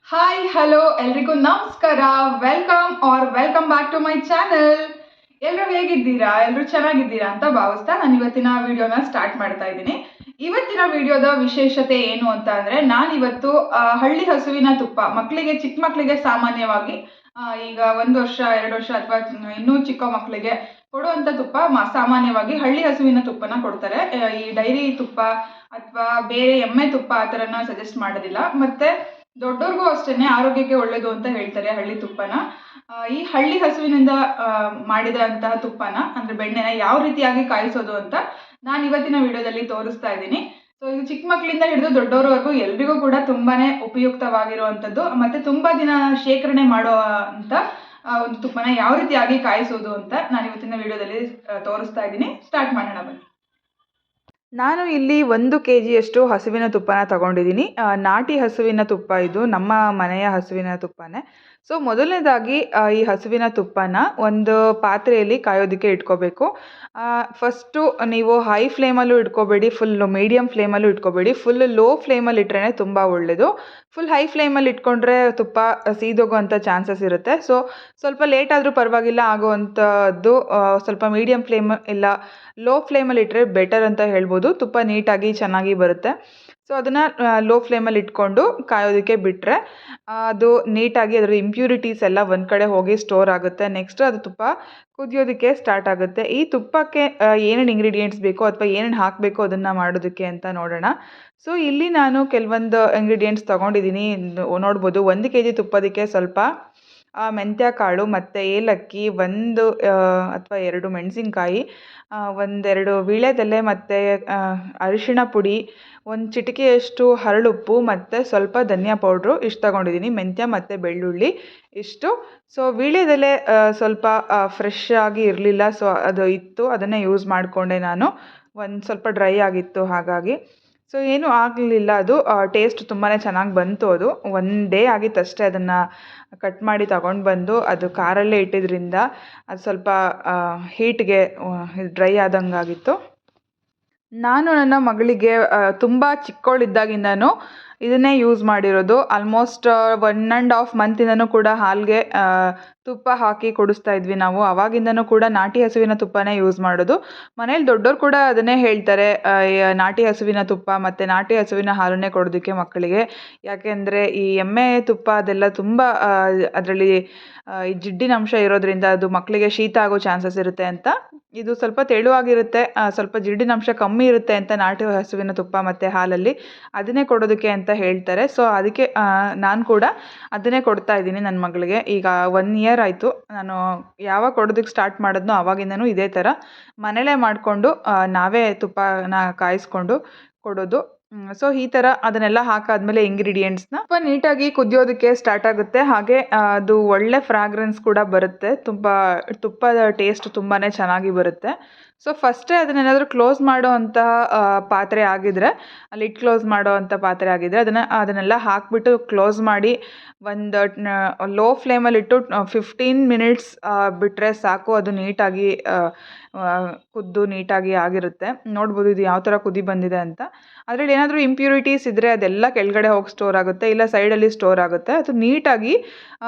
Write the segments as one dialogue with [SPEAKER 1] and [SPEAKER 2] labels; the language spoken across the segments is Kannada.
[SPEAKER 1] ಹಾಯ್ ಹಲೋ ಎಲ್ರಿಗೂ ನಮಸ್ಕಾರ. Welcome back to my channel. ಎಲ್ಲರೂ ಹೇಗಿದ್ದೀರಾ? ಎಲ್ಲರೂ ಚೆನ್ನಾಗಿದ್ದೀರಾ ಅಂತ ಭಾವಿಸ್ತಾ ನಾನು ಇವತ್ತಿನ ವಿಡಿಯೋನ ಸ್ಟಾರ್ಟ್ ಮಾಡ್ತಾ ಇದ್ದೀನಿ. ಇವತ್ತಿನ ವಿಡಿಯೋದ ವಿಶೇಷತೆ ಏನು ಅಂತ ಅಂದರೆ, ನಾನಿವತ್ತು ಹಳ್ಳಿ ಹಸುವಿನ ತುಪ್ಪ ಚಿಕ್ಕ ಮಕ್ಕಳಿಗೆ ಸಾಮಾನ್ಯವಾಗಿ ಈಗ 1 ವರ್ಷ 2 ವರ್ಷ ಅಥವಾ ಇನ್ನೂ ಚಿಕ್ಕ ಮಕ್ಕಳಿಗೆ ಕೊಡುವಂಥ ತುಪ್ಪ ಸಾಮಾನ್ಯವಾಗಿ ಹಳ್ಳಿ ಹಸುವಿನ ತುಪ್ಪನ ಕೊಡ್ತಾರೆ. ಈ ಡೈರಿ ತುಪ್ಪ ಅಥವಾ ಬೇರೆ ಎಮ್ಮೆ ತುಪ್ಪ ಆ ಥರನ ಸಜೆಸ್ಟ್ ಮಾಡೋದಿಲ್ಲ. ಮತ್ತು ದೊಡ್ಡವ್ರಿಗೂ ಅಷ್ಟೇನೆ ಆರೋಗ್ಯಕ್ಕೆ ಒಳ್ಳೇದು ಅಂತ ಹೇಳ್ತಾರೆ ಹಳ್ಳಿ ತುಪ್ಪನ. ಈ ಹಳ್ಳಿ ಹಸುವಿನಿಂದ ಮಾಡಿದಂತಹ ತುಪ್ಪನ ಅಂದರೆ ಬೆಣ್ಣೆನ ಯಾವ ರೀತಿಯಾಗಿ ಕಾಯಿಸೋದು ಅಂತ ನಾನು ಇವತ್ತಿನ ವಿಡಿಯೋದಲ್ಲಿ ತೋರಿಸ್ತಾ ಇದ್ದೀನಿ. ಸೊ ಇದು ಚಿಕ್ಕ ಮಕ್ಕಳಿಂದ ಹಿಡಿದು ದೊಡ್ಡವರವರೆಗೂ ಎಲ್ರಿಗೂ ಕೂಡ ತುಂಬಾನೇ ಉಪಯುಕ್ತವಾಗಿರುವಂಥದ್ದು. ಮತ್ತು ತುಂಬ ದಿನ ಶೇಖರಣೆ ಮಾಡೋ ಅಂತ ಒಂದು ತುಪ್ಪನ ಯಾವ ರೀತಿಯಾಗಿ ಕಾಯಿಸೋದು ಅಂತ ನಾನು ಇವತ್ತಿನ ವಿಡಿಯೋದಲ್ಲಿ ತೋರಿಸ್ತಾ ಇದ್ದೀನಿ. ಸ್ಟಾರ್ಟ್ ಮಾಡೋಣ ಬನ್ನಿ. ನಾನು ಇಲ್ಲಿ 1 kgಯಷ್ಟು ಹಸುವಿನ ತುಪ್ಪನ ತಗೊಂಡಿದ್ದೀನಿ. ನಾಟಿ ಹಸುವಿನ ತುಪ್ಪ ಇದು, ನಮ್ಮ ಮನೆಯ ಹಸುವಿನ ತುಪ್ಪನೇ. ಸೊ ಮೊದಲನೇದಾಗಿ ಈ ಹಸುವಿನ ತುಪ್ಪನ ಒಂದು ಪಾತ್ರೆಯಲ್ಲಿ ಕಾಯೋದಕ್ಕೆ ಇಟ್ಕೋಬೇಕು. ಫಸ್ಟು ನೀವು ಹೈ ಫ್ಲೇಮಲ್ಲೂ ಇಟ್ಕೋಬೇಡಿ, ಫುಲ್ ಮೀಡಿಯಮ್ ಫ್ಲೇಮಲ್ಲೂ ಇಟ್ಕೋಬೇಡಿ. ಫುಲ್ ಲೋ ಫ್ಲೇಮಲ್ಲಿ ಇಟ್ರೇ ತುಂಬ ಒಳ್ಳೆಯದು. ಫುಲ್ ಹೈ ಫ್ಲೇಮಲ್ಲಿ ಇಟ್ಕೊಂಡ್ರೆ ತುಪ್ಪ ಸೀದೋಗೋವಂಥ ಚಾನ್ಸಸ್ ಇರುತ್ತೆ. ಸೊ ಸ್ವಲ್ಪ ಲೇಟ್ ಆದರೂ ಪರವಾಗಿಲ್ಲ, ಆಗೋವಂಥದ್ದು ಸ್ವಲ್ಪ ಮೀಡಿಯಮ್ ಫ್ಲೇಮ್ ಇಲ್ಲ ಲೋ ಫ್ಲೇಮಲ್ಲಿ ಇಟ್ಟರೆ ಬೆಟರ್ ಅಂತ ಹೇಳ್ಬೋದು. ತುಪ್ಪ ನೀಟಾಗಿ ಚೆನ್ನಾಗಿ ಬರುತ್ತೆ. ಸೊ ಅದನ್ನು ಲೋ ಫ್ಲೇಮಲ್ಲಿ ಇಟ್ಕೊಂಡು ಕಾಯೋದಕ್ಕೆ ಬಿಟ್ಟರೆ ಅದು ನೀಟಾಗಿ ಅದರ ಇಂಪ್ಯೂರಿಟೀಸ್ ಎಲ್ಲ ಒಂದು ಕಡೆ ಹೋಗಿ ಸ್ಟೋರ್ ಆಗುತ್ತೆ. ನೆಕ್ಸ್ಟ್ ಅದು ತುಪ್ಪ ಕುದಿಯೋದಕ್ಕೆ ಸ್ಟಾರ್ಟ್ ಆಗುತ್ತೆ. ಈ ತುಪ್ಪಕ್ಕೆ ಏನೇನು ಇಂಗ್ರೀಡಿಯೆಂಟ್ಸ್ ಬೇಕೋ ಅಥವಾ ಏನೇನು ಹಾಕಬೇಕು ಅದನ್ನು ಮಾಡೋದಕ್ಕೆ ಅಂತ ನೋಡೋಣ. ಸೊ ಇಲ್ಲಿ ನಾನು ಕೆಲವೊಂದು ಇಂಗ್ರೀಡಿಯೆಂಟ್ಸ್ ತೊಗೊಂಡಿದ್ದೀನಿ. ನೋಡ್ಬೋದು 1 kg ತುಪ್ಪದಕ್ಕೆ ಸ್ವಲ್ಪ ಮೆಂತ್ಯ ಕಾಳು ಮತ್ತು ಏಲಕ್ಕಿ, 1 ಅಥವಾ 2 ಮೆಣಸಿನ್ಕಾಯಿ, 1-2 ವೀಳ್ಯದೆಲೆ ಮತ್ತು ಅರಿಶಿಣ ಪುಡಿ, 1 ಚಿಟಿಕೆಯಷ್ಟು ಹರಳುಪ್ಪು ಮತ್ತು ಸ್ವಲ್ಪ ಧನಿಯಾ ಪೌಡ್ರು ಇಷ್ಟು ತಗೊಂಡಿದ್ದೀನಿ. ಮೆಂತ್ಯ ಮತ್ತು ಬೆಳ್ಳುಳ್ಳಿ ಇಷ್ಟು. ಸೊ ವೀಳ್ಯದೆಲೆ ಸ್ವಲ್ಪ ಫ್ರೆಶ್ ಆಗಿ ಇರಲಿಲ್ಲ, ಸೊ ಅದು ಇತ್ತು, ಅದನ್ನೇ ಯೂಸ್ ಮಾಡಿಕೊಂಡೆ ನಾನು. ಸ್ವಲ್ಪ ಡ್ರೈ ಆಗಿತ್ತು ಹಾಗಾಗಿ. ಸೊ ಏನೂ ಆಗಲಿಲ್ಲ, ಅದು ಟೇಸ್ಟ್ ತುಂಬಾ ಚೆನ್ನಾಗಿ ಬಂತು. ಅದು 1 ಡೇ ಆಗಿತ್ತಷ್ಟೇ ಅದನ್ನು ಕಟ್ ಮಾಡಿ ತಗೊಂಡು ಬಂದು ಅದು ಕಾರಲ್ಲೇ ಇಟ್ಟಿದ್ದರಿಂದ ಅದು ಸ್ವಲ್ಪ ಹೀಟ್ಗೆ ಡ್ರೈ ಆದಂಗಾಗಿತ್ತು. ನಾನು ನನ್ನ ಮಗಳಿಗೆ ತುಂಬ ಚಿಕ್ಕವಳಿದ್ದಾಗಿಂದನೂ ಇದನ್ನೇ ಯೂಸ್ ಮಾಡಿರೋದು. ಆಲ್ಮೋಸ್ಟ್ 1.5 ಮಂತಿಂದನೂ ಕೂಡ ಹಾಲಿಗೆ ತುಪ್ಪ ಹಾಕಿ ಕುಡಿಸ್ತಾ ಇದ್ವಿ ನಾವು. ಆವಾಗಿಂದನೂ ಕೂಡ ನಾಟಿ ಹಸುವಿನ ತುಪ್ಪನೇ ಯೂಸ್ ಮಾಡೋದು. ಮನೇಲಿ ದೊಡ್ಡೋರು ಕೂಡ ಅದನ್ನೇ ಹೇಳ್ತಾರೆ, ನಾಟಿ ಹಸುವಿನ ತುಪ್ಪ ಮತ್ತು ನಾಟಿ ಹಸುವಿನ ಹಾಲನ್ನೇ ಕೊಡೋದಕ್ಕೆ ಮಕ್ಕಳಿಗೆ. ಯಾಕೆಂದರೆ ಈ ಎಮ್ಮೆ ತುಪ್ಪ ಅದೆಲ್ಲ ತುಂಬ ಅದರಲ್ಲಿ ಈ ಜಿಡ್ಡಿನ ಅಂಶ ಇರೋದ್ರಿಂದ ಅದು ಮಕ್ಕಳಿಗೆ ಶೀತ ಆಗೋ ಚಾನ್ಸಸ್ ಇರುತ್ತೆ ಅಂತ. ಇದು ಸ್ವಲ್ಪ ತೆಳುವಾಗಿರುತ್ತೆ, ಸ್ವಲ್ಪ ಜಿಡ್ಡಿನ ಅಂಶ ಕಮ್ಮಿ ಇರುತ್ತೆ ಅಂತ ನಾಟಿ ಹಸುವಿನ ತುಪ್ಪ ಮತ್ತು ಹಾಲಲ್ಲಿ ಅದನ್ನೇ ಕೊಡೋದಕ್ಕೆ ಅಂತ ಹೇಳ್ತಾರೆ. ಸೊ ಅದಕ್ಕೆ ನಾನು ಕೂಡ ಅದನ್ನೇ ಕೊಡ್ತಾ ಇದ್ದೀನಿ ನನ್ನ ಮಗಳಿಗೆ. ಈಗ 1 ಇಯರ್ ಆಯಿತು. ನಾನು ಯಾವಾಗ ಕೊಡೋದಕ್ಕೆ ಸ್ಟಾರ್ಟ್ ಮಾಡಿದ್ನೋ ಆವಾಗಿಂದನೂ ಇದೇ ಥರ ಮನೇಲೇ ಮಾಡಿಕೊಂಡು ನಾವೇ ತುಪ್ಪನ ಕಾಯಿಸ್ಕೊಂಡು ಕೊಡೋದು. ಸೊ ಈ ಥರ ಅದನ್ನೆಲ್ಲ ಹಾಕಾದ್ಮೇಲೆ ಇಂಗ್ರೀಡಿಯೆಂಟ್ಸ್ನ ತುಂಬ ನೀಟಾಗಿ ಕುದಿಯೋದಕ್ಕೆ ಸ್ಟಾರ್ಟ್ ಆಗುತ್ತೆ. ಹಾಗೆ ಅದು ಒಳ್ಳೆ ಫ್ರಾಗ್ರೆನ್ಸ್ ಕೂಡ ಬರುತ್ತೆ. ತುಪ್ಪದ ಟೇಸ್ಟ್ ತುಂಬಾ ಚೆನ್ನಾಗಿ ಬರುತ್ತೆ. ಸೊ ಫಸ್ಟೇ ಅದನ್ನೇನಾದರೂ ಕ್ಲೋಸ್ ಮಾಡೋ ಅಂತಹ ಪಾತ್ರೆ ಆಗಿದ್ದರೆ, ಲಿಡ್ ಕ್ಲೋಸ್ ಮಾಡೋ ಅಂಥ ಪಾತ್ರೆ ಆಗಿದ್ದರೆ ಅದನ್ನೆಲ್ಲ ಹಾಕಿಬಿಟ್ಟು ಕ್ಲೋಸ್ ಮಾಡಿ ಒಂದು ಲೋ ಫ್ಲೇಮಲ್ಲಿಟ್ಟು 15 ಮಿನಿಟ್ಸ್ ಬಿಟ್ಟರೆ ಸಾಕು. ಅದು ನೀಟಾಗಿ ಕುದ್ದು ನೀಟಾಗಿ ಆಗಿರುತ್ತೆ. ನೋಡ್ಬೋದು ಇದು ಯಾವ ಥರ ಕುದಿ ಬಂದಿದೆ ಅಂತ. ಅದರಲ್ಲಿ ಏನಾದರೂ ಇಂಪ್ಯೂರಿಟೀಸ್ ಇದ್ದರೆ ಅದೆಲ್ಲ ಕೆಳಗಡೆ ಹೋಗಿ ಸ್ಟೋರ್ ಆಗುತ್ತೆ, ಇಲ್ಲ ಸೈಡಲ್ಲಿ ಸ್ಟೋರ್ ಆಗುತ್ತೆ. ಅದು ನೀಟಾಗಿ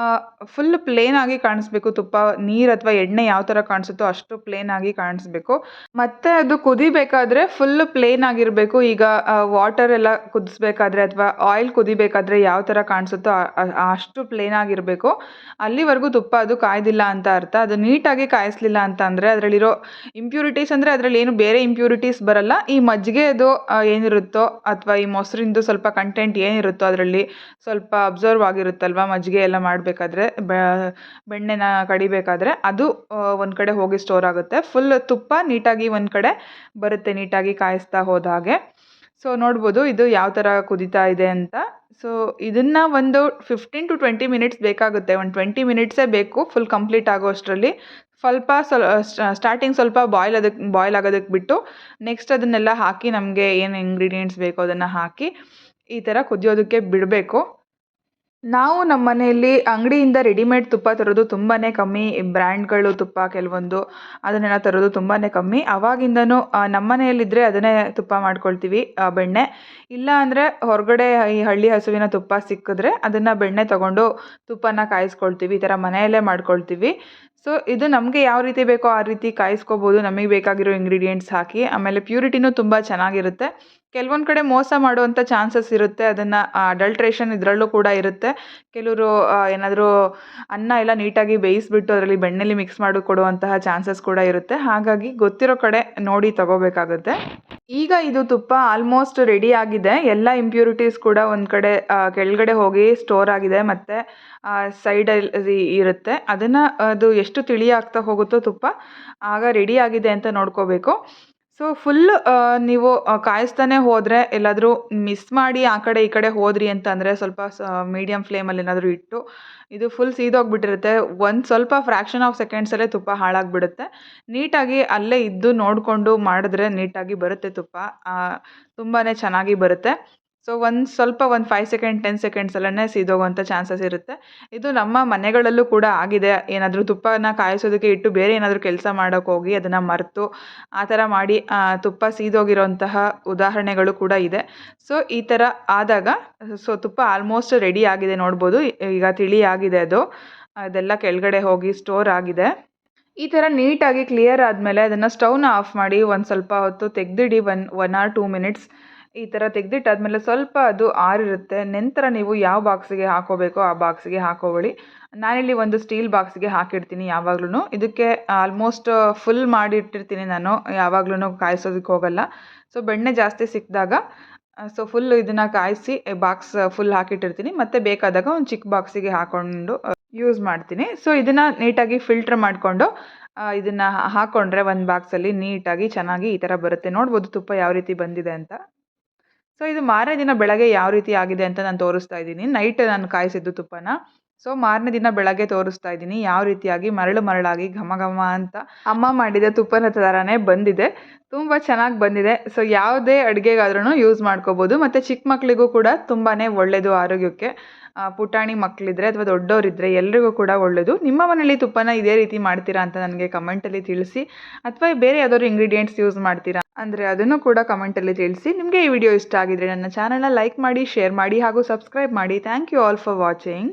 [SPEAKER 1] ಫುಲ್ ಪ್ಲೇನಾಗಿ ಕಾಣಿಸ್ಬೇಕು. ತುಪ್ಪ ನೀರು ಅಥವಾ ಎಣ್ಣೆ ಯಾವ ಥರ ಕಾಣಿಸುತ್ತೋ ಅಷ್ಟು ಪ್ಲೇನಾಗಿ ಕಾಣಿಸ್ಬೇಕು. ಮತ್ತು ಅದು ಕುದಿಬೇಕಾದ್ರೆ ಫುಲ್ ಪ್ಲೇನ್ ಆಗಿರಬೇಕು. ಈಗ ವಾಟರ್ ಎಲ್ಲ ಕುದಿಸ್ಬೇಕಾದ್ರೆ ಅಥವಾ ಆಯಿಲ್ ಕುದಿಬೇಕಾದ್ರೆ ಯಾವ ಥರ ಕಾಣಿಸುತ್ತೋ ಅಷ್ಟು ಪ್ಲೇನ್ ಆಗಿರಬೇಕು. ಅಲ್ಲಿವರೆಗೂ ತುಪ್ಪ ಅದು ಕಾಯ್ದಿಲ್ಲ ಅಂತ ಅರ್ಥ. ಅದು ನೀಟಾಗಿ ಕಾಯಿಸ್ಲಿಲ್ಲ ಅಂತ ಅಂದರೆ ಅದರಲ್ಲಿರೋ ಇಂಪ್ಯೂರಿಟೀಸ್, ಅಂದರೆ ಅದರಲ್ಲಿ ಏನು ಬೇರೆ ಇಂಪ್ಯೂರಿಟೀಸ್ ಬರಲ್ಲ. ಈ ಮಜ್ಜಿಗೆದು ಏನಿರುತ್ತೋ ಅಥವಾ ಈ ಮೊಸರಿಂದು ಸ್ವಲ್ಪ ಕಂಟೆಂಟ್ ಏನಿರುತ್ತೋ ಅದರಲ್ಲಿ ಸ್ವಲ್ಪ ಅಬ್ಸರ್ವ್ ಆಗಿರುತ್ತಲ್ವ ಮಜ್ಜಿಗೆ ಎಲ್ಲ ಮಾಡಬೇಕಾದ್ರೆ, ಬೆಣ್ಣೆನ ಕಡಿಬೇಕಾದ್ರೆ ಅದು ಒಂದು ಕಡೆ ಹೋಗಿ ಸ್ಟೋರ್ ಆಗುತ್ತೆ. ಫುಲ್ ತುಪ್ಪ ನೀಟಾಗಿ ಒಂದು ಕಡೆ ಬರುತ್ತೆ ನೀಟಾಗಿ ಕಾಯಿಸ್ತಾ ಹೋದ ಹಾಗೆ. ಸೊ ನೋಡ್ಬೋದು ಇದು ಯಾವ ಥರ ಕುದೀತಾ ಇದೆ ಅಂತ. ಸೊ ಇದನ್ನು ಒಂದು 15 to 20 ಮಿನಿಟ್ಸ್ ಬೇಕಾಗುತ್ತೆ. ಒಂದು 20 ಮಿನಿಟ್ಸೇ ಬೇಕು ಫುಲ್ ಕಂಪ್ಲೀಟ್ ಆಗೋ ಅಷ್ಟರಲ್ಲಿ. ಸ್ಟಾರ್ಟಿಂಗ್ ಸ್ವಲ್ಪ ಬಾಯ್ಲ್ ಆಗೋದಕ್ಕೆ ಬಿಟ್ಟು ನೆಕ್ಸ್ಟ್ ಅದನ್ನೆಲ್ಲ ಹಾಕಿ ನಮಗೆ ಏನು ಇಂಗ್ರೀಡಿಯೆಂಟ್ಸ್ ಬೇಕೋ ಅದನ್ನು ಹಾಕಿ ಈ ಥರ ಕುದಿಯೋದಕ್ಕೆ ಬಿಡಬೇಕು. ನಾವು ನಮ್ಮ ಮನೆಯಲ್ಲಿ ಅಂಗಡಿಯಿಂದ ರೆಡಿಮೇಡ್ ತುಪ್ಪ ತರೋದು ತುಂಬಾ ಕಮ್ಮಿ. ಬ್ರ್ಯಾಂಡ್ಗಳು ತುಪ್ಪ ಕೆಲವೊಂದು ಅದನ್ನೆಲ್ಲ ತರೋದು ತುಂಬಾ ಕಮ್ಮಿ. ಅವಾಗಿಂದನೂ ನಮ್ಮ ಮನೆಯಲ್ಲಿದ್ದರೆ ಅದನ್ನೇ ತುಪ್ಪ ಮಾಡ್ಕೊಳ್ತೀವಿ, ಬೆಣ್ಣೆ. ಇಲ್ಲ ಅಂದರೆ ಹೊರಗಡೆ ಈ ಹಳ್ಳಿ ಹಸುವಿನ ತುಪ್ಪ ಸಿಕ್ಕಿದ್ರೆ ಅದನ್ನು ಬೆಣ್ಣೆ ತಗೊಂಡು ತುಪ್ಪನ ಕಾಯಿಸ್ಕೊಳ್ತೀವಿ. ಈ ಥರ ಮನೆಯಲ್ಲೇ ಮಾಡ್ಕೊಳ್ತೀವಿ. ಸೊ ಇದು ನಮಗೆ ಯಾವ ರೀತಿ ಬೇಕೋ ಆ ರೀತಿ ಕಾಯಿಸ್ಕೋಬೋದು, ನಮಗೆ ಬೇಕಾಗಿರೋ ಇಂಗ್ರೀಡಿಯೆಂಟ್ಸ್ ಹಾಕಿ. ಆಮೇಲೆ ಪ್ಯೂರಿಟಿನೂ ತುಂಬ ಚೆನ್ನಾಗಿರುತ್ತೆ. ಕೆಲವೊಂದು ಕಡೆ ಮೋಸ ಮಾಡುವಂಥ ಚಾನ್ಸಸ್ ಇರುತ್ತೆ. ಅದನ್ನು ಅಡಲ್ಟ್ರೇಷನ್ ಇದರಲ್ಲೂ ಕೂಡ ಇರುತ್ತೆ. ಕೆಲವರು ಏನಾದರೂ ಅನ್ನ ಎಲ್ಲ ನೀಟಾಗಿ ಬೇಯಿಸಿಬಿಟ್ಟು ಅದರಲ್ಲಿ ಬೆಣ್ಣೆಲಿ ಮಿಕ್ಸ್ ಮಾಡಿ ಕೊಡುವಂತಹ ಚಾನ್ಸಸ್ ಕೂಡ ಇರುತ್ತೆ. ಹಾಗಾಗಿ ಗೊತ್ತಿರೋ ಕಡೆ ನೋಡಿ ತಗೋಬೇಕಾಗುತ್ತೆ. ಈಗ ಇದು ತುಪ್ಪ ಆಲ್ಮೋಸ್ಟ್ ರೆಡಿ ಆಗಿದೆ. ಎಲ್ಲ ಇಂಪ್ಯೂರಿಟೀಸ್ ಕೂಡ ಒಂದು ಕಡೆ ಕೆಳಗಡೆ ಹೋಗಿ ಸ್ಟೋರ್ ಆಗಿದೆ, ಮತ್ತು ಸೈಡಲ್ಲಿ ಇರುತ್ತೆ. ಅದನ್ನು ಅದು ಎಷ್ಟು ತಿಳಿ ಆಗ್ತಾ ಹೋಗುತ್ತೋ ತುಪ್ಪ ಆಗ ರೆಡಿ ಆಗಿದೆ ಅಂತ ನೋಡ್ಕೋಬೇಕು. ಸೊ ಫುಲ್ ನೀವು ಕಾಯಿಸ್ತಾನೆ ಹೋದರೆ, ಎಲ್ಲಾದರೂ ಮಿಸ್ ಮಾಡಿ ಆ ಕಡೆ ಈ ಕಡೆ ಹೋದ್ರಿ ಅಂತಂದರೆ ಸ್ವಲ್ಪ ಮೀಡಿಯಮ್ ಫ್ಲೇಮಲ್ಲಿ ಏನಾದರೂ ಇಟ್ಟು ಇದು ಫುಲ್ ಸೀದೋಗ್ಬಿಟ್ಟಿರುತ್ತೆ. ಒಂದು ಸ್ವಲ್ಪ ಫ್ರ್ಯಾಕ್ಷನ್ ಆಫ್ ಸೆಕೆಂಡ್ಸಲ್ಲೇ ತುಪ್ಪ ಹಾಳಾಗಿಬಿಡುತ್ತೆ. ನೀಟಾಗಿ ಅಲ್ಲೇ ಇದ್ದು ನೋಡಿಕೊಂಡು ಮಾಡಿದ್ರೆ ನೀಟಾಗಿ ಬರುತ್ತೆ ತುಪ್ಪ, ತುಂಬಾ ಚೆನ್ನಾಗಿ ಬರುತ್ತೆ. ಸೊ ಒಂದು 5 ಸೆಕೆಂಡ್ 10 ಸೆಕೆಂಡ್ಸಲ್ಲೇ ಸೀದೋಗುವಂಥ ಚಾನ್ಸಸ್ ಇರುತ್ತೆ. ಇದು ನಮ್ಮ ಮನೆಗಳಲ್ಲೂ ಕೂಡ ಆಗಿದೆ. ಏನಾದರೂ ತುಪ್ಪನ ಕಾಯಿಸೋದಕ್ಕೆ ಇಟ್ಟು ಬೇರೆ ಏನಾದರೂ ಕೆಲಸ ಮಾಡೋಕ್ಕೆ ಹೋಗಿ ಅದನ್ನು ಮರೆತು ಆ ಥರ ಮಾಡಿ ತುಪ್ಪ ಸೀದೋಗಿರೋಂತಹ ಉದಾಹರಣೆಗಳು ಕೂಡ ಇದೆ. ಸೊ ಈ ಥರ ಆದಾಗ ತುಪ್ಪ ಆಲ್ಮೋಸ್ಟ್ ರೆಡಿ ಆಗಿದೆ ನೋಡ್ಬೋದು. ಈಗ ತಿಳಿ ಆಗಿದೆ ಅದು, ಅದೆಲ್ಲ ಕೆಳಗಡೆ ಹೋಗಿ ಸ್ಟೋರ್ ಆಗಿದೆ. ಈ ಥರ ನೀಟಾಗಿ ಕ್ಲಿಯರ್ ಆದಮೇಲೆ ಅದನ್ನು ಸ್ಟವ್ನ ಆಫ್ ಮಾಡಿ ಒಂದು ಸ್ವಲ್ಪ ಹೊತ್ತು ತೆಗೆದಿಡಿ. 1 ಆರ್ 2 ಮಿನಿಟ್ಸ್ ಈ ಥರ ತೆಗೆದಿಟ್ಟಾದ್ಮೇಲೆ ಸ್ವಲ್ಪ ಅದು ಆರಿರುತ್ತೆ. ನಂತರ ನೀವು ಯಾವ ಬಾಕ್ಸಿಗೆ ಹಾಕೋಬೇಕೋ ಆ ಬಾಕ್ಸಿಗೆ ಹಾಕೋಬೇಡಿ. ನಾನಿಲ್ಲಿ ಒಂದು ಸ್ಟೀಲ್ ಬಾಕ್ಸಿಗೆ ಹಾಕಿಡ್ತೀನಿ ಯಾವಾಗ್ಲೂ. ಇದಕ್ಕೆ ಆಲ್ಮೋಸ್ಟ್ ಫುಲ್ ಮಾಡಿ ಇಟ್ಟಿರ್ತೀನಿ ನಾನು, ಯಾವಾಗ್ಲೂ ಕಾಯಿಸೋದಕ್ಕೆ ಹೋಗಲ್ಲ. ಸೊ ಬೆಣ್ಣೆ ಜಾಸ್ತಿ ಸಿಕ್ಕಿದಾಗ ಸೊ ಫುಲ್ ಇದನ್ನು ಕಾಯಿಸಿ ಬಾಕ್ಸ್ ಫುಲ್ ಹಾಕಿಟ್ಟಿರ್ತೀನಿ. ಮತ್ತು ಬೇಕಾದಾಗ ಒಂದು ಚಿಕ್ಕ ಬಾಕ್ಸಿಗೆ ಹಾಕ್ಕೊಂಡು ಯೂಸ್ ಮಾಡ್ತೀನಿ. ಸೊ ಇದನ್ನು ನೀಟಾಗಿ ಫಿಲ್ಟ್ರ್ ಮಾಡಿಕೊಂಡು ಇದನ್ನು ಹಾಕ್ಕೊಂಡ್ರೆ ಒಂದು ಬಾಕ್ಸಲ್ಲಿ ನೀಟಾಗಿ ಚೆನ್ನಾಗಿ ಈ ಥರ ಬರುತ್ತೆ. ನೋಡ್ಬೋದು ತುಪ್ಪ ಯಾವ ರೀತಿ ಬಂದಿದೆ ಅಂತ. ಸೊ ಇದು ಮಾರನೇ ದಿನ ಬೆಳಗ್ಗೆ ಯಾವ ರೀತಿ ಆಗಿದೆ ಅಂತ ನಾನು ತೋರಿಸ್ತಾ ಇದ್ದೀನಿ. ನೈಟ್ ನಾನು ಕಾಯಿಸಿದ್ದು ತುಪ್ಪನ. ಸೊ ಮಾರನೇ ದಿನ ಬೆಳಗ್ಗೆ ತೋರಿಸ್ತಾ ಇದ್ದೀನಿ ಯಾವ ರೀತಿಯಾಗಿ ಮರಳಾಗಿ ಘಮ ಘಮ ಅಂತ ಅಮ್ಮ ಮಾಡಿದ ತುಪ್ಪನ ಥರನೇ ಬಂದಿದೆ. ತುಂಬ ಚೆನ್ನಾಗಿ ಬಂದಿದೆ. ಸೊ ಯಾವುದೇ ಅಡುಗೆಗಾದ್ರೂ ಯೂಸ್ ಮಾಡ್ಕೋಬೋದು. ಮತ್ತು ಚಿಕ್ಕ ಮಕ್ಕಳಿಗೂ ಕೂಡ ತುಂಬಾ ಒಳ್ಳೆಯದು ಆರೋಗ್ಯಕ್ಕೆ. ಪುಟಾಣಿ ಮಕ್ಕಳಿದ್ರೆ ಅಥವಾ ದೊಡ್ಡವರಿದ್ದರೆ ಎಲ್ರಿಗೂ ಕೂಡ ಒಳ್ಳೆಯದು. ನಿಮ್ಮ ಮನೇಲಿ ತುಪ್ಪನ ಇದೇ ರೀತಿ ಮಾಡ್ತೀರಾ ಅಂತ ನನಗೆ ಕಮೆಂಟಲ್ಲಿ ತಿಳಿಸಿ. ಅಥವಾ ಬೇರೆ ಯಾವ್ದಾದ್ರು ಇಂಗ್ರೀಡಿಯೆಂಟ್ಸ್ ಯೂಸ್ ಮಾಡ್ತೀರಾ ಅಂದರೆ ಅದನ್ನು ಕೂಡ ಕಮೆಂಟಲ್ಲಿ ತಿಳಿಸಿ. ನಿಮಗೆ ಈ ವಿಡಿಯೋ ಇಷ್ಟ ಆಗಿದ್ರೆ ನನ್ನ ಚಾನಲ್ನ ಲೈಕ್ ಮಾಡಿ, ಶೇರ್ ಮಾಡಿ ಹಾಗೂ ಸಬ್ಸ್ಕ್ರೈಬ್ ಮಾಡಿ. Thank you all for watching.